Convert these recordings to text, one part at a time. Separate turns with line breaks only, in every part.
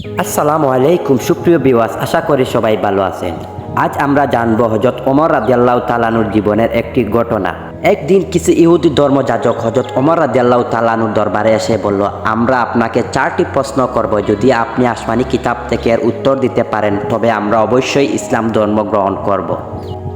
আসসালামু আলাইকুম সুপ্রিয় ভিউয়ার্স, আশা করি সবাই ভালো আছেন। আজ আমরা জানব হযরত ওমর রাদিয়াল্লাহু তাআলা আনহুর জীবনের একটি ঘটনা। একদিন কিছু ইহুদি ধর্মযাজক হযরত ওমর রাদিয়াল্লাহু তাআলা আনহুর দরবারে এসে বলল, আমরা আপনাকে 4টি প্রশ্ন করব, যদি আপনি আসমানি কিতাব থেকে এর উত্তর দিতে পারেন তবে আমরা অবশ্যই ইসলাম ধর্ম গ্রহণ করব।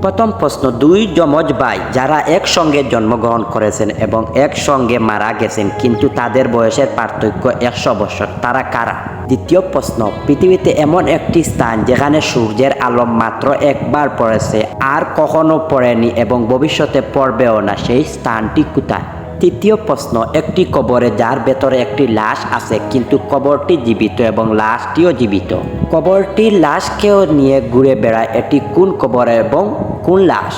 প্রথম প্রশ্ন, দুই যমজ ভাই যারা একসঙ্গে জন্মগ্রহণ করেছেন এবং একসঙ্গে মারা গেছেন কিন্তু তাদের বয়সের পার্থক্য 100 বছর, তারা কারা? দ্বিতীয় প্রশ্ন, পৃথিবীতে এমন একটি স্থান যেখানে সূর্যের আলো মাত্র একবার পড়েছে, আর কখনো পড়েনি এবং ভবিষ্যতে পড়বেও না, সেই স্থানটি কোথায়? তৃতীয় প্রশ্ন, একটি কবরে যার ভেতরে একটি লাশ আছে কিন্তু কবরটি জীবিত এবং লাশটিও জীবিত, কবরটির লাশকেও নিয়ে ঘুরে বেড়ায়, এটি কোন কবর এবং কোন লাশ?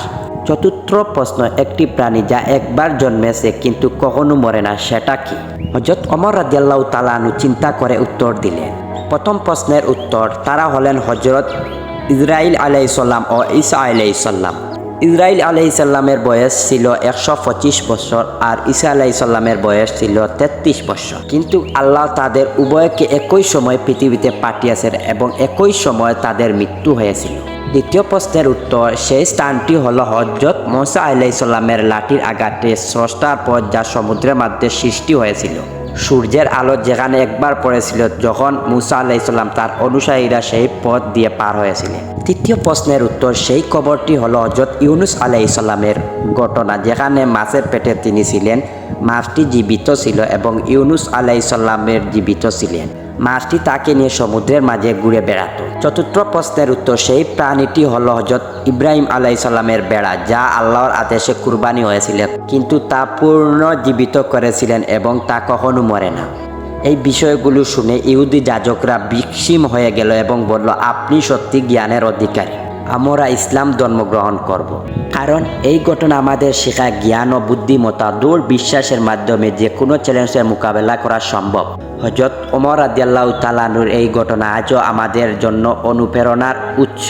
চতুর্থ প্রশ্ন, একটি প্রাণী যা একবার জন্মেছে কিন্তু কখনো মরে না, সেটা কি? হযরত ওমর রাদিয়াল্লাহু তাআলা আনহু চিন্তা করে উত্তর দিলেন। প্রথম প্রশ্নের উত্তর, তারা হলেন হযরত ইসরাইল আলাইহিস সালাম ও ঈসা আলাইহিস সালাম। ইসরাইল আলাইহিস সালামের বয়স ছিল 125 বছর আর ঈসা আলাইহিস সালামের বয়স ছিল 33 বছর, কিন্তু আল্লাহ তাদের উভয়কে একই সময় পৃথিবীতে পাঠিয়েছেন এবং একই সময় তাদের মৃত্যু হয়েছিল। দ্বিতীয় প্রশ্নের উত্তর, সেই স্থানটি হলো হযরত মূসা আলাইহিস সালামের লাঠির আঘাতে স্রষ্টার পথ যা সমুদ্রের মধ্যে সৃষ্টি হয়েছিল। সূর্যের আলো যেখানে একবার পড়েছিল যখন মূসা আলাইহিস সালাম তার অনুসারীরা সেই পথ দিয়ে পার হয়েছিলেন। তৃতীয় প্রশ্নের উত্তর, সেই কবরটি হলো হযরত ইউনুস আলাইহিস সালামের ঘটনা, যেখানে মাছের পেটে তিনি ছিলেন, মাছটি জীবিত ছিল এবং ইউনুস আলাইহিস সালামের জীবিত ছিলেন, মাছটি তাকে নিয়ে সমুদ্রের মাঝে ঘুরে বেড়াতো। চতুর্থ প্রশ্নের উত্তর, সেই প্রাণীটি হলো হযরত ইব্রাহিম আলাইহিস সালামের বেড়া, যা আল্লাহর আদেশে কুরবানি হয়েছিল কিন্তু তা পূর্ণ জীবিত করেছিলেন এবং তা কখনো মরে না। এই বিষয়গুলো শুনে ইহুদি যাজকরা বিস্মিত হয়ে গেল এবং বলল, আপনি সত্যি জ্ঞানের অধিকারী, আমরা ইসলাম ধর্ম গ্রহণ করব। কারণ এই ঘটনা আমাদের শেখায় জ্ঞান ও বুদ্ধিমত্তা, দৃঢ় বিশ্বাসের মাধ্যমে যে কোনো চ্যালেঞ্জের মোকাবেলা করা সম্ভব। হযরত ওমর রাদিয়াল্লাহু তাআলা আনহুর এই ঘটনা আজও আমাদের জন্য অনুপ্রেরণার উৎস।